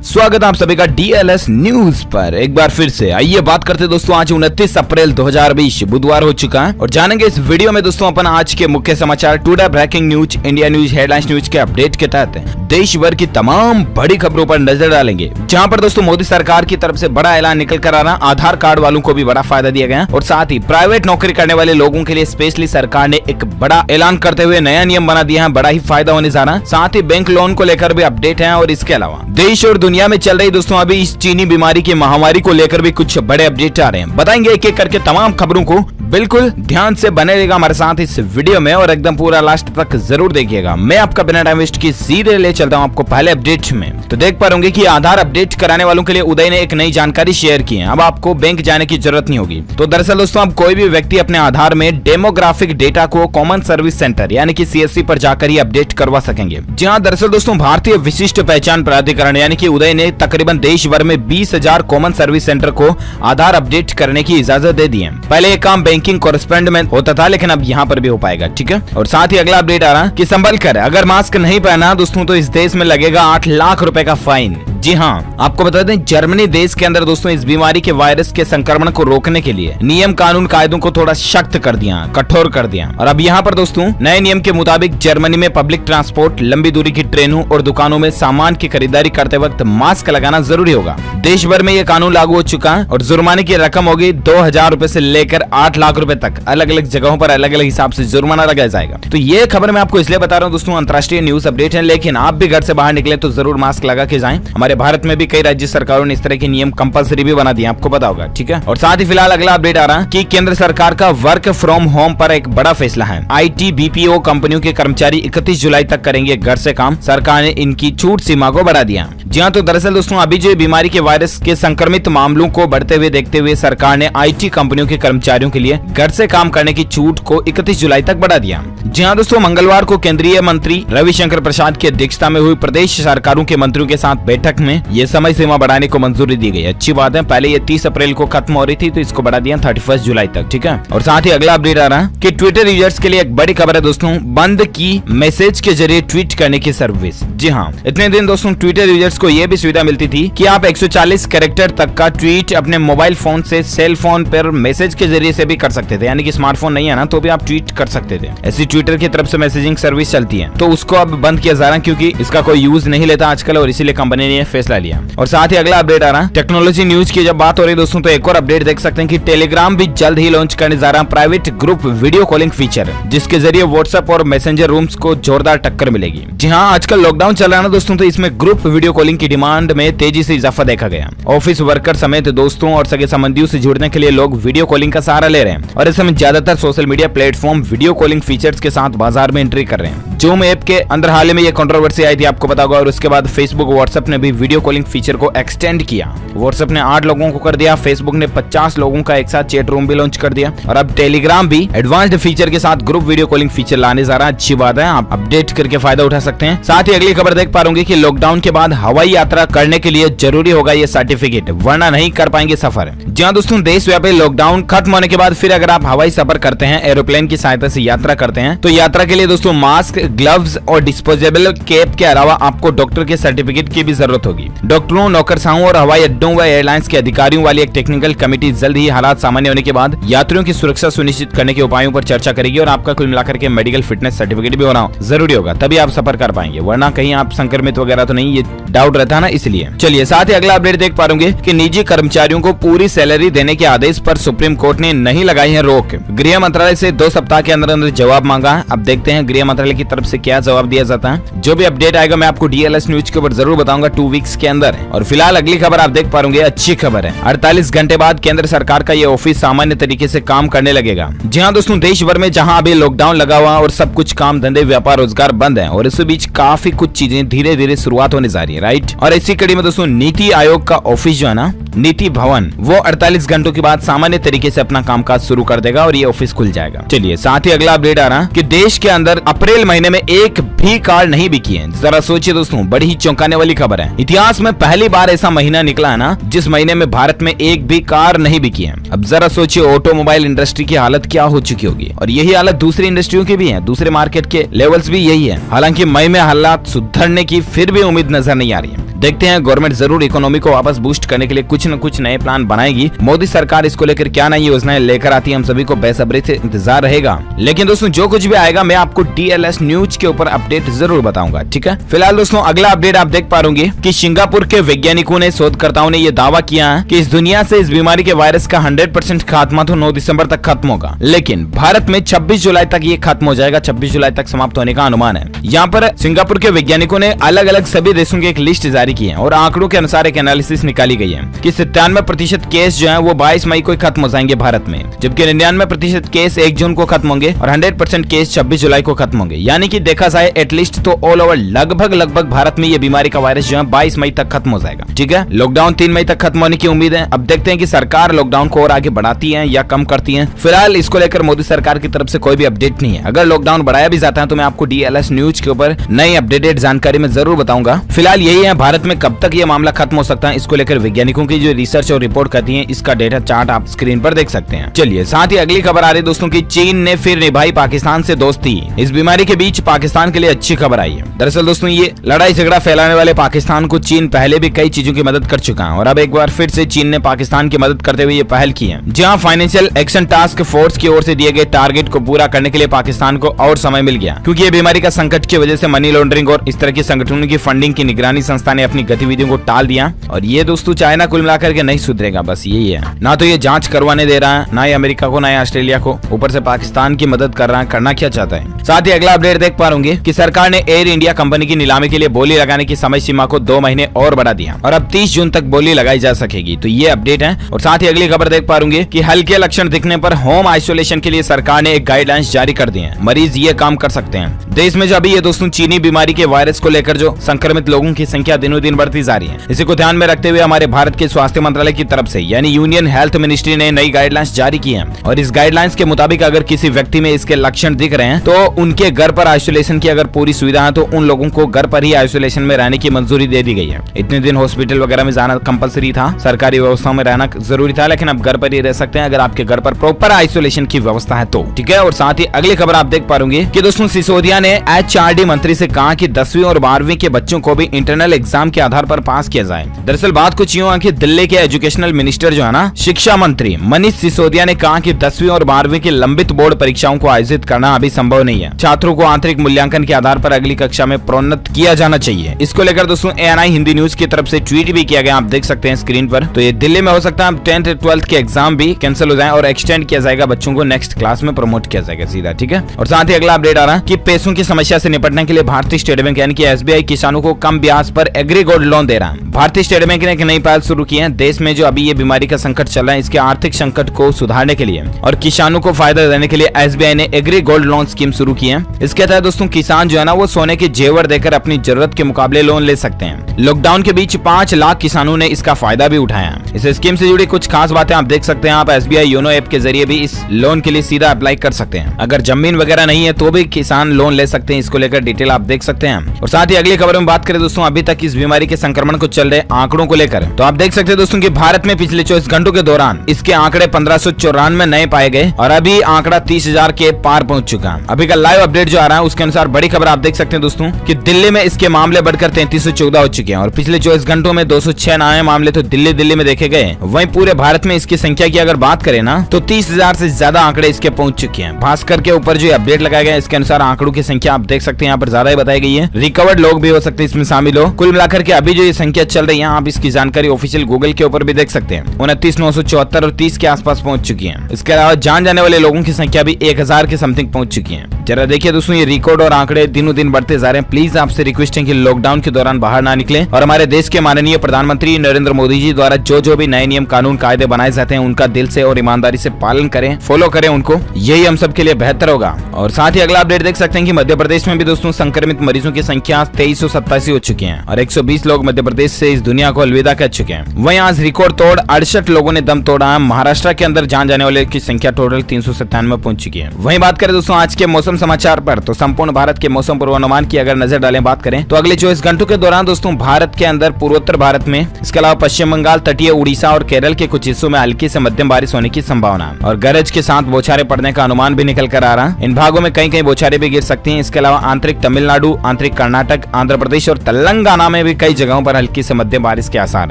स्वागत है आप सभी का DLS न्यूज पर। एक बार फिर से आइए बात करते दोस्तों, आज 29 अप्रैल 2020 बुधवार हो चुका है और जानेंगे इस वीडियो में दोस्तों अपन आज के मुख्य समाचार, today breaking news, India news, headlines news के अपडेट के तहत देश भर की तमाम बड़ी खबरों पर नजर डालेंगे। जहां पर दोस्तों मोदी सरकार की तरफ से बड़ा ऐलान निकल कर आ रहा, आधार कार्ड वालों को भी बड़ा फायदा दिया गया और साथ ही प्राइवेट नौकरी करने वाले लोगों के लिए स्पेशली सरकार ने एक बड़ा ऐलान करते हुए नया नियम बना दिया है, बड़ा ही फायदा होने जा रहा है। साथ ही बैंक लोन को लेकर भी अपडेट है और इसके अलावा देश और दुनिया में चल रही दोस्तों अभी इस चीनी बीमारी की महामारी को लेकर भी कुछ बड़े अपडेट आ रहे हैं। बताएंगे एक एक करके तमाम खबरों को, बिल्कुल ध्यान से बने रहेगा हमारे साथ इस वीडियो में और एकदम पूरा लास्ट तक जरूर देखिएगा। मैं आपका बिना टाइम वेस्ट किए सीधे ले चलता हूं आपको पहले अपडेट में। तो देख पा रहे कि आधार अपडेट कराने वालों के लिए उदय ने एक नई जानकारी शेयर की है। अब आपको बैंक जाने की जरूरत नहीं होगी। तो दरअसल दोस्तों अब कोई भी व्यक्ति अपने आधार में डेमोग्राफिक डेटा को कॉमन सर्विस सेंटर यानी कि CSC पर जाकर ही अपडेट करवा सकेंगे। जी हाँ, दरअसल दोस्तों भारतीय विशिष्ट पहचान प्राधिकरण यानी कि उदय ने तकरीबन देश भर में 20,000 कॉमन सर्विस सेंटर को आधार अपडेट करने की इजाजत दे दी है। पहले ये काम बैंकिंग कॉरेस्पोंडेंट में होता था, लेकिन अब यहाँ पर भी हो पाएगा। ठीक है, और साथ ही अगला अपडेट आ रहा कि संभल कर अगर मास्क नहीं पहना दोस्तों तो इस देश में लगेगा 8 लाख रुपए का फाइन। जी हाँ, आपको बता दें जर्मनी देश के अंदर दोस्तों इस बीमारी के वायरस के संक्रमण को रोकने के लिए नियम कानून कायदों को थोड़ा सख्त कर दिया, कठोर कर दिया। और अब यहाँ पर दोस्तों नए नियम के मुताबिक जर्मनी में पब्लिक ट्रांसपोर्ट, लंबी दूरी की ट्रेनों और दुकानों में सामान की खरीदारी करते वक्त मास्क लगाना जरूरी होगा। देश भर में ये कानून लागू हो चुका है और जुर्माने की रकम होगी 2,000 रुपए से लेकर 8 लाख रुपए तक। अलग अलग जगहों पर अलग अलग हिसाब से जुर्माना लगाया जाएगा। तो ये खबर मैं आपको इसलिए बता रहा हूँ दोस्तों, अंतर्राष्ट्रीय न्यूज अपडेट है, लेकिन आप भी घर से बाहर निकले तो जरूर मास्क लगा के जाएं। हमारे भारत में भी कई राज्य सरकारों ने इस तरह के नियम कंपलसरी भी बना दिए, आपको पता होगा। ठीक है, और साथ ही फिलहाल अगला अपडेट आ रहा है कि केंद्र सरकार का वर्क फ्रॉम होम पर एक बड़ा फैसला है। IT BPO कंपनियों के कर्मचारी 31 जुलाई तक करेंगे घर से काम। सरकार ने इनकी छूट सीमा को बढ़ा दिया। जी हाँ, तो दरअसल दोस्तों अभी जो बीमारी के वायरस के संक्रमित मामलों को बढ़ते हुए देखते हुए सरकार ने IT कंपनियों के कर्मचारियों के लिए घर से काम करने की छूट को 31 जुलाई तक बढ़ा दिया। जी हाँ दोस्तों, मंगलवार को केंद्रीय मंत्री रविशंकर प्रसाद की अध्यक्षता में हुई प्रदेश सरकारों के मंत्रियों के साथ बैठक में ये समय सीमा बढ़ाने को मंजूरी दी गई। अच्छी बात है, पहले ये 30 अप्रैल को खत्म हो रही थी तो इसको बढ़ा दिया 31 जुलाई तक। ठीक है, और साथ ही अगला अपडेट आ रहा है कि ट्विटर यूजर्स के लिए एक बड़ी खबर है दोस्तों, बंद की मैसेज के जरिए ट्वीट करने की सर्विस। जी हाँ, इतने दिन दोस्तों ट्विटर यूजर्स को यह भी सुविधा मिलती थी कि आप 140 कैरेक्टर तक का ट्वीट अपने मोबाइल फोन से सेल फोन पर मैसेज के जरिए से भी कर सकते थे, यानी कि स्मार्टफोन नहीं है ना तो भी आप ट्वीट कर सकते थे। ऐसी ट्विटर की तरफ से मैसेजिंग सर्विस चलती है, तो उसको अब बंद किया जा रहा है क्योंकि इसका कोई यूज नहीं लेता आजकल और इसीलिए कंपनी ने यह फैसला लिया। और साथ ही अगला अपडेट आ रहा है टेक्नोलॉजी न्यूज की जब बात हो रही दोस्तों तो एक और अपडेट देख सकते हैं कि टेलीग्राम भी जल्द ही लॉन्च करने जा रहा है private group video calling feature, जिसके जरिए व्हाट्सएप और मैसेंजर रूम्स को जोरदार टक्कर मिलेगी। जी हाँ, आजकल लॉकडाउन चल रहा है ना दोस्तों, तो इसमें ग्रुप वीडियो कॉलिंग की डिमांड में तेजी से इजाफा देखा गया। ऑफिस वर्कर समेत दोस्तों और सगे संबंधियों से जुड़ने के लिए लोग वीडियो कॉलिंग का सहारा ले रहे हैं और इस समय ज्यादातर social media platform video calling features के साथ बाजार में एंट्री कर रहे हैं। जूम ऐप के अंदर हाल ही में ये कंट्रोवर्सी आई थी, आपको पता होगा, और उसके बाद फेसबुक, व्हाट्सएप ने भी वीडियो कॉलिंग फीचर को एक्सटेंड किया। व्हाट्सएप ने 8 लोगों को कर दिया, फेसबुक ने 50 लोगों का एक साथ चैट रूम भी लॉन्च कर दिया और अब टेलीग्राम भी एडवांस्ड फीचर के साथ ग्रुप वीडियो कॉलिंग फीचर लाने जा रहा है। अच्छी बात है, आप अपडेट करके फायदा उठा सकते हैं। साथ ही अगली खबर देख पा रहे कि लॉकडाउन के बाद हवाई यात्रा करने के लिए जरूरी होगा ये सर्टिफिकेट, वरना नहीं कर पाएंगे सफर। जहां दोस्तों देशव्यापी लॉकडाउन खत्म होने के बाद फिर अगर आप हवाई सफर करते हैं, एरोप्लेन की सहायता से यात्रा करते हैं, तो यात्रा के लिए दोस्तों मास्क, ग्लव्स और डिस्पोजेबल कैप के अलावा आपको डॉक्टर के सर्टिफिकेट की भी जरूरत होगी। डॉक्टरों, नौकरशाहों और हवाई अड्डों व एयरलाइंस के अधिकारियों वाली एक टेक्निकल कमेटी जल्द ही हालात सामान्य होने के बाद यात्रियों की सुरक्षा सुनिश्चित करने के उपायों पर चर्चा करेगी और आपका कुल मिलाकर के मेडिकल फिटनेस सर्टिफिकेट भी होना जरूरी होगा, तभी आप सफर कर पाएंगे, वरना कहीं आप संक्रमित वगैरह तो नहीं, ये डाउट रहता है ना, इसलिए। चलिए साथ ही अगला अपडेट देख पा रहे कि निजी कर्मचारियों को पूरी सैलरी देने के आदेश पर सुप्रीम कोर्ट ने नहीं लगाई है रोक। गृह मंत्रालय से 2 सप्ताह के अंदर अंदर जवाब मांगा है। अब देखते हैं गृह मंत्रालय की तरफ से क्या जवाब दिया जाता है। जो भी अपडेट आएगा मैं आपको DLS न्यूज के ऊपर जरूर बताऊंगा 2 वीक्स के अंदर। और फिलहाल अगली खबर आप देख पा रहे अच्छी खबर है, 48 घंटे बाद केंद्र सरकार का ये ऑफिस सामान्य तरीके से काम करने लगेगा। जी हाँ दोस्तों, देश भर में जहाँ अभी लॉकडाउन लगा हुआ और सब कुछ काम धंधे व्यापार रोजगार बंद है और इस बीच काफी कुछ चीजें धीरे धीरे शुरुआत होने जा रही है, राइट। और इसी कड़ी में दोस्तों नीति आयोग का ऑफिस जो है ना, नीति भवन, वो 48 घंटों के बाद सामान्य तरीके से अपना कामकाज शुरू कर देगा और ये ऑफिस खुल जाएगा। चलिए साथ ही अगला अपडेट आ रहा कि देश के अंदर अप्रैल महीने में एक भी कार नहीं बिकी है। जरा सोचिए दोस्तों, बड़ी ही चौंकाने वाली खबर है। इतिहास में पहली बार ऐसा महीना निकला है ना जिस महीने में भारत में एक भी कार नहीं बिकी है। अब जरा सोचिए ऑटोमोबाइल इंडस्ट्री की हालत क्या हो चुकी होगी, और यही हालत दूसरी इंडस्ट्रियों की भी है, दूसरे मार्केट के लेवल्स भी यही है। हालांकि मई में हालात सुधरने की फिर भी उम्मीद नजर नहीं आ रही है। देखते हैं गवर्नमेंट जरूर इकोनॉमी को वापस बूस्ट करने के लिए कुछ न कुछ नए प्लान बनाएगी। मोदी सरकार इसको लेकर क्या नई योजनाएं लेकर आती है, हम सभी को बेसब्री से इंतजार रहेगा। लेकिन दोस्तों जो कुछ भी आएगा मैं आपको DLS न्यूज के ऊपर अपडेट जरूर बताऊंगा, ठीक है। फिलहाल दोस्तों अगला अपडेट आप देख पा रहे कि सिंगापुर के वैज्ञानिकों ने, शोधकर्ताओं ने यह दावा किया है कि इस दुनिया से इस बीमारी के वायरस का 100% खात्मा तो 9 दिसंबर तक खत्म होगा, लेकिन भारत में 26 जुलाई तक ये खत्म हो जाएगा। 26 जुलाई तक समाप्त होने का अनुमान है। यहाँ पर सिंगापुर के वैज्ञानिकों ने अलग अलग सभी देशों की एक लिस्ट जारी की है और आंकड़ों के अनुसार एक एनालिसिस निकाली गई है कि 97% केस जो है वो 22 मई को खत्म हो जाएंगे भारत में, जबकि 99% केस 1 जून को खत्म होंगे और 100% केस 26 जुलाई को खत्म होंगे। यानी कि देखा जाए एटलीस्ट तो ऑल ओवर लगभग भारत में ये बीमारी का वायरस जो है 22 मई तक खत्म हो जाएगा, ठीक है। लॉकडाउन 3 मई तक खत्म होने की उम्मीद है। अब देखते हैं कि सरकार लॉकडाउन को और आगे बढ़ाती है या कम करती है। फिलहाल इसको लेकर मोदी सरकार की तरफ से कोई भी अपडेट नहीं है। अगर लॉकडाउन बढ़ाया भी जाता है तो मैं आपको DLS न्यूज के ऊपर नई अपडेटेड जानकारी में जरूर बताऊंगा। फिलहाल यही है, भारत में कब तक ये मामला खत्म हो सकता है इसको लेकर वैज्ञानिकों की जो रिसर्च और रिपोर्ट करती है, इसका डेटा चार्ट आप स्क्रीन पर देख सकते हैं। चलिए साथ ही अगली खबर आ रही है दोस्तों की चीन ने फिर निभाई पाकिस्तान से दोस्ती। इस बीमारी के बीच पाकिस्तान के लिए अच्छी खबर आई है। दरअसल दोस्तों ये लड़ाई झगड़ा फैलाने वाले पाकिस्तान को चीन पहले भी कई चीजों की मदद कर चुका है और अब एक बार फिर से चीन ने पाकिस्तान की मदद करते हुए ये पहल की है, जहां फाइनेंशियल एक्शन टास्क फोर्स की ओर से दिए गए टारगेट को पूरा करने के लिए पाकिस्तान को और समय मिल गया, क्योंकि ये बीमारी का संकट की वजह से मनी लॉन्ड्रिंग और इस तरह के संगठनों की फंडिंग की निगरानी संस्था ने अपनी गतिविधियों को टाल दिया। और ये दोस्तों चाइना कुल मिलाकर के नहीं सुधरेगा, बस यही है। ना तो ये जांच करवाने दे रहा है, ना ही अमेरिका को, ना ही ऑस्ट्रेलिया को, ऊपर से पाकिस्तान की मदद कर रहा है। करना क्या चाहता है। साथ ही अगला अपडेट देख पा रहे कि सरकार ने एयर इंडिया कंपनी की नीलामी के लिए बोली लगाने की समय सीमा को 2 महीने और बढ़ा दिया और अब 30 जून तक बोली लगाई जा सकेगी। तो ये अपडेट है। और साथ ही अगली खबर देख पा रहे कि हल्के लक्षण दिखने पर होम आइसोलेशन के लिए सरकार ने एक गाइडलाइंस जारी कर दी है। मरीज ये काम कर सकते हैं। देश में जो अभी ये दोस्तों चीनी बीमारी के वायरस को लेकर जो संक्रमित लोगों की संख्या दिनों दिन बढ़ती जा रही है, इसी को ध्यान में रखते हुए हमारे भारत के स्वास्थ्य मंत्रालय की तरफ से यानी यूनियन हेल्थ मिनिस्ट्री ने नई गाइडलाइंस जारी की है। और इस गाइडलाइंस के मुताबिक अगर किसी व्यक्ति में इसके लक्षण दिख रहे हैं तो उनके घर पर आइसोलेशन की अगर पूरी सुविधा है तो उन लोगों को घर पर ही आइसोलेशन में रहने की मंजूरी दे दी गई है। इतने दिन हॉस्पिटल वगैरह में जाना कंपलसरी था, सरकारी व्यवस्था में रहना जरूरी था, लेकिन अब घर पर ही रह सकते हैं अगर आपके घर पर प्रॉपर आइसोलेशन की व्यवस्था है तो, ठीक है। और साथ ही अगली खबर आप देख पा रहे कि दोस्तों सिसोदिया ने HRD मंत्री से कहा कि 10वीं और 12वीं के बच्चों को भी इंटरनल एग्जाम के आधार पर पास किया जाए। दरअसल बात कुछ यूं है कि दिल्ली के एजुकेशनल मिनिस्टर जो है ना, शिक्षा मंत्री मनीष सिसोदिया ने कहा कि 10वीं और 12वीं की लंबित बोर्ड परीक्षाओं को आयोजित करना अभी संभव नहीं है। छात्रों को आंतरिक मूल्यांकन के आधार पर अगली कक्षा में प्रोन्नत किया जाना चाहिए। इसको लेकर दोस्तों ANI हिंदी न्यूज की तरफ से ट्वीट भी किया गया, आप देख सकते हैं स्क्रीन पर। तो ये दिल्ली में हो सकता है 10th 12th के एग्जाम भी कैंसिल हो जाए और एक्सटेंड किया जाएगा, बच्चों को नेक्स्ट क्लास में प्रमोट किया जाएगा सीधा, ठीक है। और साथ ही अगला अपडेट आ रहा है कि पैसों की समस्या से निपटने के लिए भारतीय स्टेट बैंक यानी कि SBI किसानों को कम ब्याज पर एग्री गोल्ड लोन दे रहा है। भारतीय स्टेट बैंक ने एक नई पहल शुरू की है। देश में जो अभी ये बीमारी का संकट चल रहा है, इसके आर्थिक संकट को सुधारने के लिए और किसानों को फायदा देने के लिए SBI ने एग्री गोल्ड लोन स्कीम शुरू की है। इसके तहत दोस्तों किसान जो है ना वो सोने के जेवर देकर अपनी जरूरत के मुकाबले लोन ले सकते हैं। लॉकडाउन के बीच 5 लाख किसानों ने इसका फायदा भी उठाया है। इस स्कीम से जुड़ी कुछ खास बातें आप देख सकते हैं। आप SBI योनो ऐप के जरिए भी इस लोन के लिए सीधा अप्लाई कर सकते हैं। अगर जमीन वगैरह नहीं है तो भी किसान लोन ले सकते हैं। इसको लेकर डिटेल आप देख सकते हैं। और साथ ही अगली खबर में बात करें दोस्तों अभी तक इस बीमारी के संक्रमण को चल रहे आंकड़ों को लेकर, तो आप देख सकते हैं दोस्तों कि भारत में पिछले 24 घंटों के दौरान इसके आंकड़े 1594 नए पाए गए और अभी आंकड़ा 30,000 के पार पहुंच चुका है। अभी का लाइव अपडेट जो आ रहा है उसके अनुसार बड़ी खबर आप देख सकते हैं दोस्तों कि दिल्ली में इसके मामले बढ़कर 3314 हो चुके हैं और पिछले 24 घंटों में 206 नए मामले तो दिल्ली में देखे गए। वहीं पूरे भारत में इसकी संख्या की अगर बात करें ना तो 30,000 से ज्यादा आंकड़े इसके पहुंच चुके हैं। भास्कर के ऊपर जो अपडेट लगाया गया इसके अनुसार आंकड़ों की संख्या आप देख सकते हैं यहाँ पर ज्यादा ही बताई गई है। रिकवर्ड लोग भी हो सकते हैं इसमें शामिल हो। कुल मिलाकर के अभी जो ये संख्या चल रही है आप इसकी जानकारी ऑफिशियल गूगल के ऊपर भी देख सकते हैं। 29,974 और 30 के आसपास पहुंच चुकी है। इसके अलावा जान जाने वाले लोगों की संख्या भी 1000 के समथिंग पहुंच चुकी है। जरा देखिए दोस्तों ये रिकॉर्ड और आंकड़े दिनों दिन बढ़ते जा रहे हैं। प्लीज आपसे रिक्वेस्ट है कि लॉकडाउन के दौरान बाहर ना निकले और हमारे देश के माननीय प्रधानमंत्री नरेंद्र मोदी जी द्वारा जो भी नए नियम कानून कायदे बनाए जाते हैं उनका दिल से और ईमानदारी से पालन करें, फॉलो करें उनको, यही हम सब के लिए बेहतर होगा। और साथ ही अगला अपडेट देख सकते हैं कि मध्य प्रदेश में भी दोस्तों संक्रमित मरीजों की संख्या 2387 हो चुकी है और 120 लोग मध्य प्रदेश से इस दुनिया को अलविदा कह चुके हैं। वहीं आज रिकॉर्ड तोड़ 68 लोगों ने दम तोड़ा है। महाराष्ट्र के अंदर जान जाने वाले की संख्या टोटल 397 पहुंच चुकी है। वहीं बात करें दोस्तों आज के मौसम समाचार पर, तो संपूर्ण भारत के मौसम पूर्वानुमान की अगर नजर डालें बात करें तो अगले 24 घंटों के दौरान दोस्तों भारत के अंदर पूर्वोत्तर भारत में, इसके अलावा पश्चिम बंगाल, तटीय उड़ीसा और केरल के कुछ हिस्सों में हल्की से मध्यम बारिश होने की संभावना और गरज के साथ बौछारें पड़ने का अनुमान भी निकल कर आ रहा है। इन भागों में कहीं कहीं बौछारें भी गिर सकती हैं। इसके अलावा आंतरिक तमिलनाडु, आंतरिक कर्नाटक, आंध्र प्रदेश और तेलंगाना में भी भी कई जगहों पर हल्की से मध्यम बारिश के आसार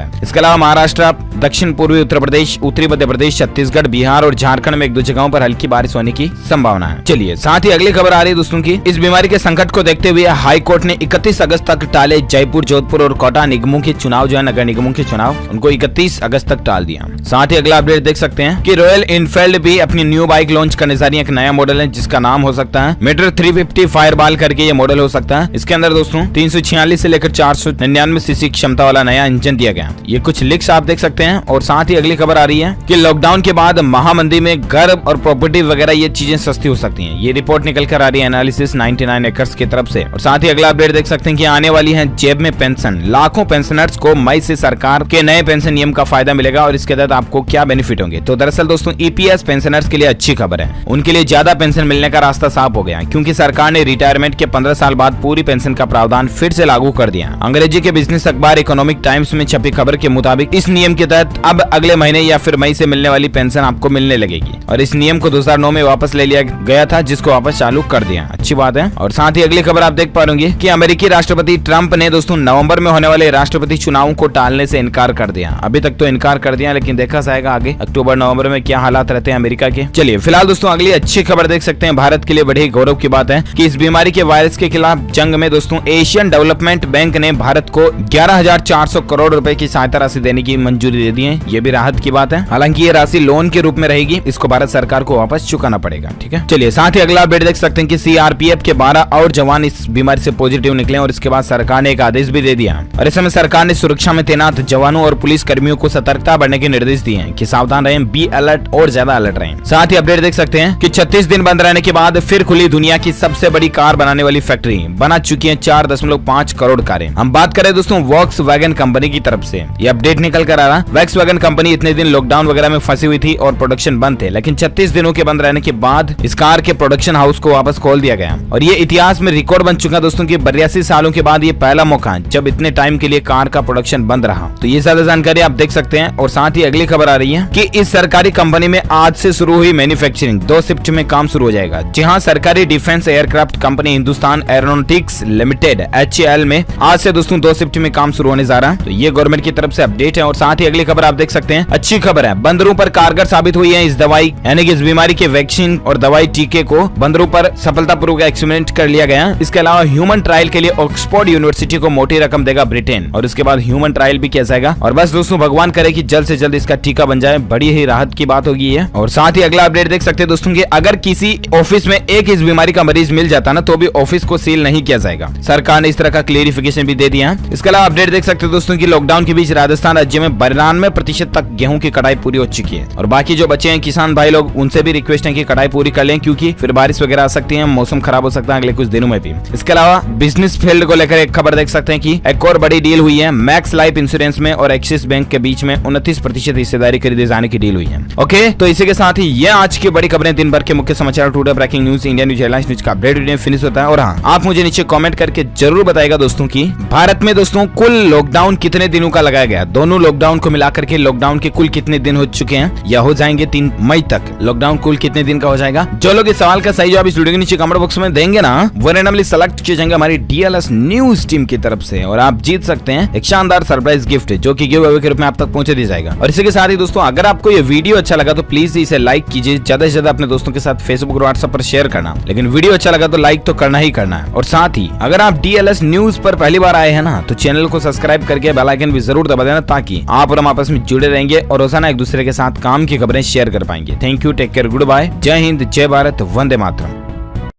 हैं। इसके अलावा महाराष्ट्र, दक्षिण पूर्वी उत्तर प्रदेश, उत्तरी मध्य प्रदेश, छत्तीसगढ़, बिहार और झारखंड में 1-2 जगहों पर हल्की बारिश होने की संभावना है। चलिए साथ ही अगली खबर आ रही है दोस्तों की, इस बीमारी के संकट को देखते हुए हाई कोर्ट ने 31 अगस्त तक टाले जयपुर, जोधपुर और कोटा निगमों के चुनाव, जो है नगर निगमों के चुनाव, उनको 31 अगस्त तक टाल दिया। साथ ही अगला अपडेट देख सकते हैं कि रॉयल एनफील्ड भी अपनी न्यू बाइक लॉन्च करने जा रही है। एक नया मॉडल है जिसका नाम हो सकता है मीटर 350 फायरबॉल करके ये मॉडल हो सकता है। इसके अंदर दोस्तों 346 से लेकर 499 सीसी क्षमता वाला नया इंजन दिया गया। ये कुछ लीक्स आप देख सकते हैं। और साथ ही अगली खबर आ रही है कि लॉकडाउन के बाद महामंदी में घर और प्रॉपर्टी वगैरह ये चीजें सस्ती हो सकती हैं। ये रिपोर्ट निकल कर आ रही है एनालिसिस 99 एकर्स की तरफ से। और साथ ही अगला अपडेट देख सकते हैं कि आने वाली है जेब में पेंशन। लाखों पेंशनर्स को मई से सरकार के नए पेंशन नियम का फायदा मिलेगा और इसके तहत आपको क्या बेनिफिट होंगे। तो दरअसल दोस्तों ईपीएस पेंशनर्स के लिए अच्छी खबर है, उनके लिए ज्यादा पेंशन मिलने का रास्ता साफ हो गया क्योंकि सरकार ने रिटायरमेंट के 15 साल बाद पूरी पेंशन का प्रावधान फिर से लागू कर दिया। अंग्रेजी के बिजनेस अखबार इकोनॉमिक टाइम्स में छपी खबर के मुताबिक इस नियम के तहत अब अगले महीने या फिर मई से मिलने वाली पेंशन आपको मिलने लगेगी। और इस नियम को 2009 में वापस ले लिया गया था जिसको वापस चालू कर दिया। अच्छी बात है। और साथ ही अगली खबर आप देख पा रहे कि अमेरिकी राष्ट्रपति ट्रंप ने दोस्तों नवंबर में होने वाले राष्ट्रपति चुनावों को टालने से इनकार कर दिया। अभी तक तो इनकार कर दिया लेकिन देखा जाएगा आगे अक्टूबर नवंबर में क्या हालात रहते हैं अमेरिका के। चलिए फिलहाल दोस्तों अगली अच्छी खबर देख सकते हैं। भारत के लिए बड़ी गौरव की बात है कि इस बीमारी के वायरस के खिलाफ जंग में दोस्तों एशियन डेवलपमेंट बैंक ने भारत को 11,400 करोड़ रुपए की सहायता राशि देने की मंजूरी दे दी है। ये भी राहत की बात है। हालांकि ये राशि लोन के रूप में रहेगी, इसको भारत सरकार को वापस चुकाना पड़ेगा। ठीक है, चलिए साथ ही अगला अपडेट देख सकते हैं कि सीआरपीएफ के 12 और जवान इस बीमारी से पॉजिटिव निकले और इसके बाद सरकार ने एक आदेश भी दे दिया। और इस समय सरकार ने सुरक्षा में तैनात जवानों और पुलिस कर्मियों को सतर्कता बढ़ने के निर्देश दिए हैं कि सावधान रहें, बी अलर्ट और ज्यादा अलर्ट रहें। साथ ही अपडेट देख सकते हैं कि 36 दिन बंद रहने के बाद फिर खुली दुनिया की सबसे बड़ी कार बनाने वाली फैक्ट्री। बना चुकी है 4.5 करोड़ कारें। हम बात करें दोस्तों वॉक्सवैगन कंपनी की तरफ से। ये अपडेट निकल कर आ रहा। वॉक्सवैगन कंपनी इतने दिन लॉकडाउन वगैरह में फंसी हुई थी और प्रोडक्शन बंद थे, लेकिन 36 दिनों के बंद रहने के बाद इस कार के प्रोडक्शन हाउस को वापस खोल दिया गया। और ये इतिहास में रिकॉर्ड बन चुका दोस्तों कि 82 सालों के बाद ये पहला मौका है जब इतने टाइम के लिए कार का प्रोडक्शन बंद रहा। तो ये ज्यादा जानकारी आप देख सकते हैं। और साथ ही अगली खबर आ रही है कि इस सरकारी कंपनी में आज से शुरू हुई मैन्युफैक्चरिंग 2 शिफ्ट में काम शुरू हो जाएगा। जी हाँ, सरकारी defence aircraft company Hindustan aeronautics limited HAL में आज से दोस्तों 2 शिफ्ट में काम शुरू होने जा रहा है। तो ये गवर्नमेंट की तरफ से अपडेट है। और साथ ही अगली खबर आप देख सकते हैं, अच्छी खबर है, बंदरों पर कारगर साबित हुई है इस दवाई, यानी कि इस बीमारी के वैक्सीन और दवाई टीके को बंदरों पर सफलतापूर्वक एक्सपेरिमेंट कर लिया गया। इसके अलावा ह्यूमन ट्रायल के लिए ऑक्सफोर्ड यूनिवर्सिटी को मोटी रकम देगा ब्रिटेन और इसके बाद ह्यूमन ट्रायल भी किया जाएगा। और बस दोस्तों भगवान करे कि जल्द से जल्द इसका टीका बन जाए, बड़ी ही राहत की बात होगी ये। और साथ ही अगला अपडेट देख सकते हैं दोस्तों कि अगर किसी ऑफिस में एक इस बीमारी का मरीज मिल जाता ना तो भी ऑफिस को सील नहीं किया जाएगा। सरकार ने इस तरह का क्लेरिफिकेशन भी दे दिया। इसके अलावा अपडेट देख सकते हैं दोस्तों कि लॉकडाउन के बीच राजस्थान राज्य में 92% तक गेहूं की कटाई पूरी हो चुकी है। और बाकी जो बचे हैं किसान भाई लोग, उनसे भी रिक्वेस्ट है कि कटाई पूरी कर लें क्योंकि फिर बारिश वगैरह आ सकती है, मौसम खराब हो सकता है अगले कुछ दिनों में भी। इसके अलावा बिजनेस फील्ड को लेकर एक खबर देख सकते हैं कि एक और बड़ी डील हुई है मैक्स लाइफ इंश्योरेंस में और एक्सिस बैंक के बीच में 29% हिस्सेदारी खरीदे जाने की डील हुई है। ओके, तो इसी के साथ ही ये आज की बड़ी खबरें, दिन भर के मुख्य समाचार, today breaking news, India news, headlines news का अपडेट वीडियो फिनिश होता है। और हाँ, आप मुझे नीचे कमेंट करके जरूर बताएगा दोस्तों कि भारत में दोस्तों कुल लॉकडाउन कितने दिनों का लगाया गया। दोनों लॉकडाउन को मिलाकर के लॉकडाउन के कुल कितने दिन हो चुके हैं या हो जाएंगे 3 मई तक लॉकडाउन कुल कितने दिन का हो जाएगा। जो लोग इस सवाल का सही जवाब इस वीडियो के नीचे कमेंट बॉक्स में देंगे ना, वो रैंडमली सेलेक्ट किए जाएंगे हमारी DLS न्यूज टीम की तरफ से और आप जीत सकते हैं एक शानदार सरप्राइज गिफ्ट जो कि गिव अवे के रूप में आप तक पहुंचा दिया जाएगा। और इसी के साथ ही दोस्तों अगर आपको ये वीडियो अच्छा लगा तो प्लीज इसे लाइक कीजिए, ज्यादा से ज्यादा अपने दोस्तों के साथ फेसबुक और व्हाट्सएप पर शेयर करना। लेकिन वीडियो अच्छा लगा तो लाइक तो करना ही करना है। और साथ ही अगर आप DLS न्यूज पर पहली बार आए हैं ना तो चैनल को सब्सक्राइब करके बेल आइकन भी जरूर दबा देना ताकि आप और हम आपस में जुड़े रहेंगे और रोजाना एक दूसरे के साथ काम की खबरें शेयर कर पाएंगे। Thank you, take care, good bye, जय हिंद, जय भारत, वंदे मातरम।